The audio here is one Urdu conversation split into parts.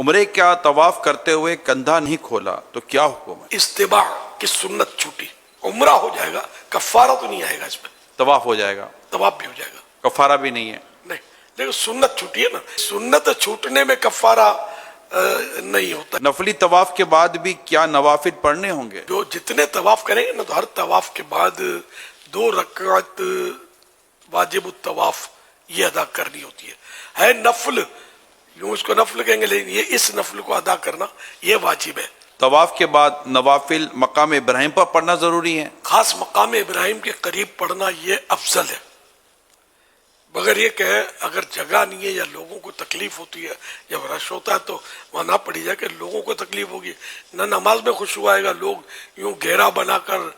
عمرے کا طواف کرتے ہوئے کندھا نہیں کھولا تو کیا حکم ہے؟ استباع کی سنت چھوٹی، عمرہ ہو جائے گا، کفارہ تو نہیں آئے گا اس میں، طواف ہو جائے گا، طواف بھی ہو جائے گا، کفارہ بھی نہیں ہے؟ نہیں، لیکن سنت چھوٹی ہے نا، سنت چھوٹنے میں کفارہ نہیں ہوتا۔ نفلی طواف کے بعد بھی کیا نوافل پڑھنے ہوں گے؟ جو جتنے طواف کریں گے نا تو ہر طواف کے بعد 2 رکعت واجب الطواف یہ ادا کرنی ہوتی ہے نفل، یوں اس کو نفل کہیں گے، لیکن یہ اس نفل کو ادا کرنا یہ واجب ہے۔ طواف کے بعد نوافل مقام ابراہیم پر پڑھنا ضروری ہے؟ خاص مقام ابراہیم کے قریب پڑھنا یہ افضل ہے، مگر یہ کہ اگر جگہ نہیں ہے یا لوگوں کو تکلیف ہوتی ہے، جب رش ہوتا ہے تو وہاں نہ پڑھی جائے کہ لوگوں کو تکلیف ہوگی، نہ نماز میں خشوع آئے گا، لوگ یوں گھیرا بنا کر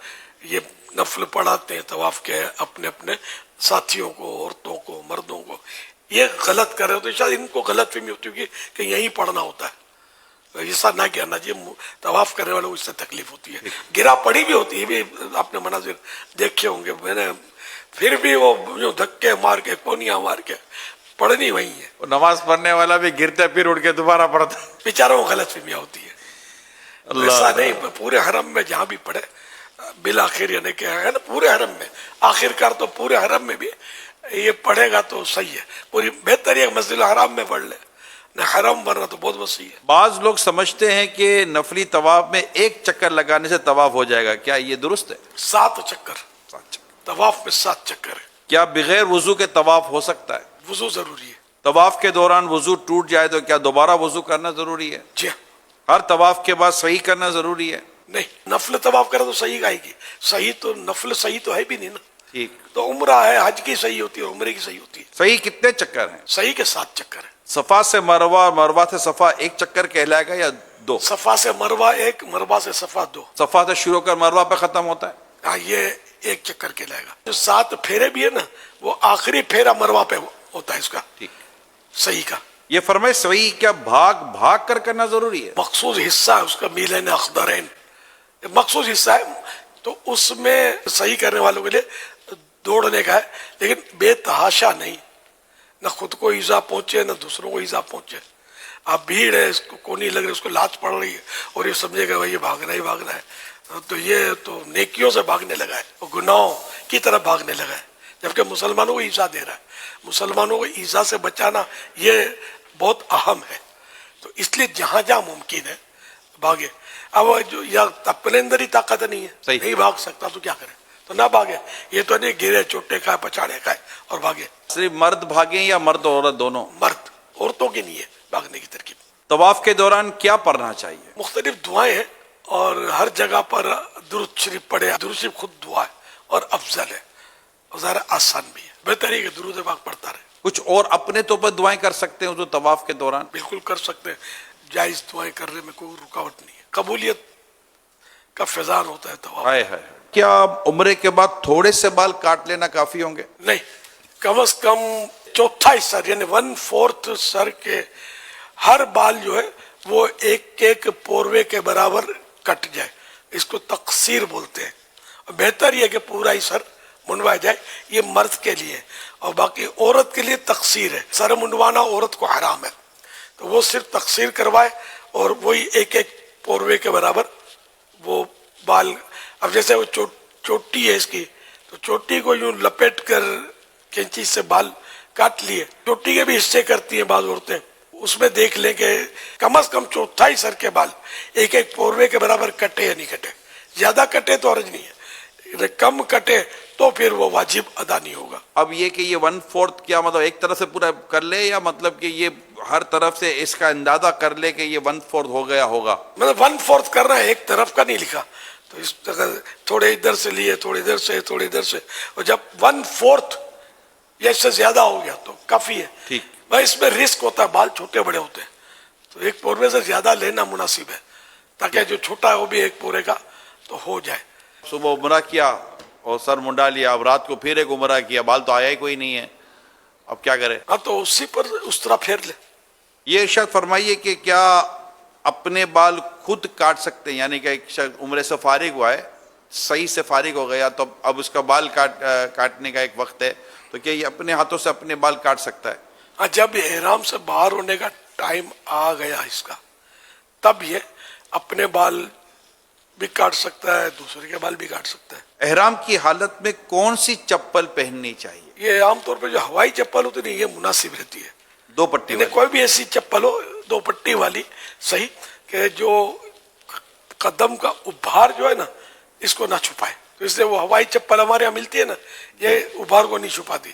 یہ نفل پڑھاتے ہیں طواف کے اپنے اپنے ساتھیوں کو، عورتوں کو، مردوں کو، یہ غلط کر رہے ہوتے ہیں، شاید ان کو غلط فہمی ہوتی ہوگی کہ یہیں پڑھنا ہوتا ہے، ایسا نہ کہنا چاہیے، طواف کرنے والوں کو اس سے تکلیف ہوتی ہے، گرا پڑی بھی ہوتی ہے، بھی آپ نے مناظر دیکھے ہوں گے، میں نے پھر بھی وہ جو دھکے مار کے کونیاں مار کے پڑھنی وہی ہے، نماز پڑھنے والا بھی گرتے پھر اٹھ کے دوبارہ پڑھتا ہے، بیچاروں کو غلط فہمیاں ہوتی ہے، ایسا نہیں، پورے حرم میں جہاں بھی پڑھے بالآخر، یعنی کہ ہے نا پورے حرم میں، آخر کار تو پورے حرم میں بھی یہ پڑھے گا تو صحیح ہے، پوری بہتر ہے مسجد الحرام میں پڑھ لے، نہ حرم ورنہ تو بہت وسیع ہے۔ بعض لوگ سمجھتے ہیں کہ نفلی طواف میں ایک چکر لگانے سے طواف ہو جائے گا، کیا یہ درست ہے؟ 7 چکر طواف میں 7 چکر ہے، کیا بغیر وضو کے طواف ہو سکتا ہے؟ وضو ضروری ہے، طواف کے دوران وضو ٹوٹ جائے تو کیا دوبارہ وضو کرنا ضروری ہے؟ جی ہاں، ہر طواف کے بعد صحیح کرنا ضروری ہے؟ نہیں، نفل طواف کرے تو صحیح آئے گی، صحیح تو نفل صحیح تو ہے بھی نہیں نا، ٹھیک، تو عمرہ ہے، حج کی صحیح ہوتی ہے، عمرے کی صحیح ہوتی ہے، صحیح کتنے چکر ہیں؟ صحیح کے 7 چکر ہیں، صفا سے مروہ اور مروہ سے صفا ایک چکر کہلائے گا یا 2؟ صفا سے مروہ 1، مروہ سے صفا 2، صفا سے شروع کر مروہ پہ ختم ہوتا ہے؟ ہاں یہ 1 چکر کہلائے گا، جو 7 پھیرے بھی ہے نا وہ آخری پھیرا مروہ پہ ہوتا ہے اس کا، ٹھیک، صحیح کا، یہ فرمائے صحیح کیا بھاگ کر کرنا ضروری ہے؟ مخصوص حصہ ہے اس کا، میلین اخضرین مخصوص حصہ ہے، تو اس میں صحیح کرنے والوں کے لیے دوڑنے کا ہے، لیکن بے تحاشا نہیں، نہ خود کو ایذا پہنچے نہ دوسروں کو ایذا پہنچے، اب بھیڑ ہے، اس کو کونی لگ رہی ہے، اس کو لات پڑ رہی ہے اور یہ سمجھے گا یہ بھاگنا ہی بھاگنا ہے، تو یہ تو نیکیوں سے بھاگنے لگا ہے، وہ گناہوں کی طرف بھاگنے لگا ہے، جبکہ مسلمانوں کو ایذا دے رہا ہے، مسلمانوں کو ایذا سے بچانا یہ بہت اہم ہے، تو اس لیے جہاں جہاں ممکن ہے بھاگے، اب جو یا اپنے اندر ہی طاقت نہیں ہے، صحیح، نہیں بھاگ سکتا تو کیا کرے، تو نہ بھاگے، یہ تو نہیں گرے چوٹے کھائے پچاڑے کھائے اور بھاگے، صرف مرد بھاگیں یا مرد اور عورت دونوں؟ مرد، عورتوں کی نہیں ہے بھاگنے کی ترکیب۔ طواف کے دوران کیا پڑھنا چاہیے؟ مختلف دعائیں ہیں اور ہر جگہ پر درود شریف پڑھے، درود شریف خود دعا ہے اور افضل ہے اور ظاہر آسان بھی ہے، بہتر ہے کہ درود پاک پڑھتا رہے۔ کچھ اور اپنے تو پر دعائیں کر سکتے ہیں جو طواف کے دوران؟ بالکل کر سکتے ہیں، جائز دعائیں کرنے میں کوئی رکاوٹ نہیں ہے، قبولیت کا فیضان ہوتا ہے طواف۔ ہائے ہائے، کیا عمرے کے بعد تھوڑے سے بال کاٹ لینا کافی ہوں گے؟ نہیں، کم از کم چوتھا حصہ یعنی 1/4 سر کے ہر بال جو ہے وہ ایک پوروے کے برابر کٹ جائے، اس کو تقصیر بولتے ہیں، بہتر یہ کہ پورا ہی سر منڈوایا جائے، یہ مرد کے لیے، اور باقی عورت کے لیے تقصیر ہے، سر منڈوانا عورت کو حرام ہے، تو وہ صرف تقصیر کروائے اور وہی ایک پوروے کے برابر وہ بال، اب جیسے وہ چوٹی ہے اس کی، تو چوٹی کو یوں لپیٹ کر کینچی سے بال کاٹ لیے، چوٹی کے بھی حصے کرتی ہیں بعض عورتیں، اس میں دیکھ لیں کہ کم از کم چوتھائی سر کے بال ایک پوروے کے برابر کٹے یا نہیں کٹے، زیادہ کٹے تو حرج نہیں ہے، کم کٹے تو پھر وہ واجب ادا نہیں ہوگا۔ اب یہ کہ یہ 1/4 کیا مطلب ایک طرف سے پورا کر لے یا مطلب کہ یہ ہر طرف سے اس کا اندازہ کر لے کہ یہ 1/4 ہو گیا ہوگا؟ مطلب 1/4 کرنا ہے، ایک طرف کا نہیں لکھا، تو اس طرح تھوڑے ادھر سے لیے، تھوڑے ادھر سے، تھوڑے ادھر سے، اور جب 1/4 یا اس سے زیادہ ہو گیا تو کافی ہے۔ ٹھیک، بھائی اس میں رسک ہوتا ہے، بال چھوٹے بڑے ہوتے ہیں، تو ایک پوروے سے زیادہ لینا مناسب ہے تاکہ جو چھوٹا ہے وہ بھی ایک پورے کا تو ہو جائے۔ صبح عمرہ کیا اور سر منڈا لیا، اب رات کو پھر ایک عمرہ کیا، بال تو آیا ہی کوئی نہیں ہے، اب کیا کرے؟ ہاں تو اسی پر اس طرح پھیر لے۔ یہ ارشاد فرمائیے کہ کیا اپنے بال خود کاٹ سکتے ہیں؟ یعنی کہ ایک شخص عمرے سے فارغ ہوا ہے، صحیح سے فارغ ہو گیا، تو اب اس کا بال کاٹنے کا ایک وقت ہے، تو کیا یہ اپنے ہاتھوں سے اپنے بال کاٹ سکتا ہے؟ ہاں جب احرام سے باہر ہونے کا ٹائم آ گیا اس کا تب یہ اپنے بال بھی کاٹ سکتا ہے, دوسرے کے بال بھی کاٹ سکتا ہے. احرام کی حالت میں کون سی چپل پہننی چاہیے؟ یہ عام طور پہ جو ہوائی چپل ہوتی ہے یہ مناسب رہتی ہے. دو پٹی یعنی والی. کوئی بھی ایسی چپل ہو دو پٹی والی صحیح, کہ جو قدم کا ابھار جو ہے نا اس کو نہ چھپائے. تو اس لیے وہ ہوائی چپل ہمارے یہاں ملتی ہے نا, یہ ابھار کو نہیں چھپاتی.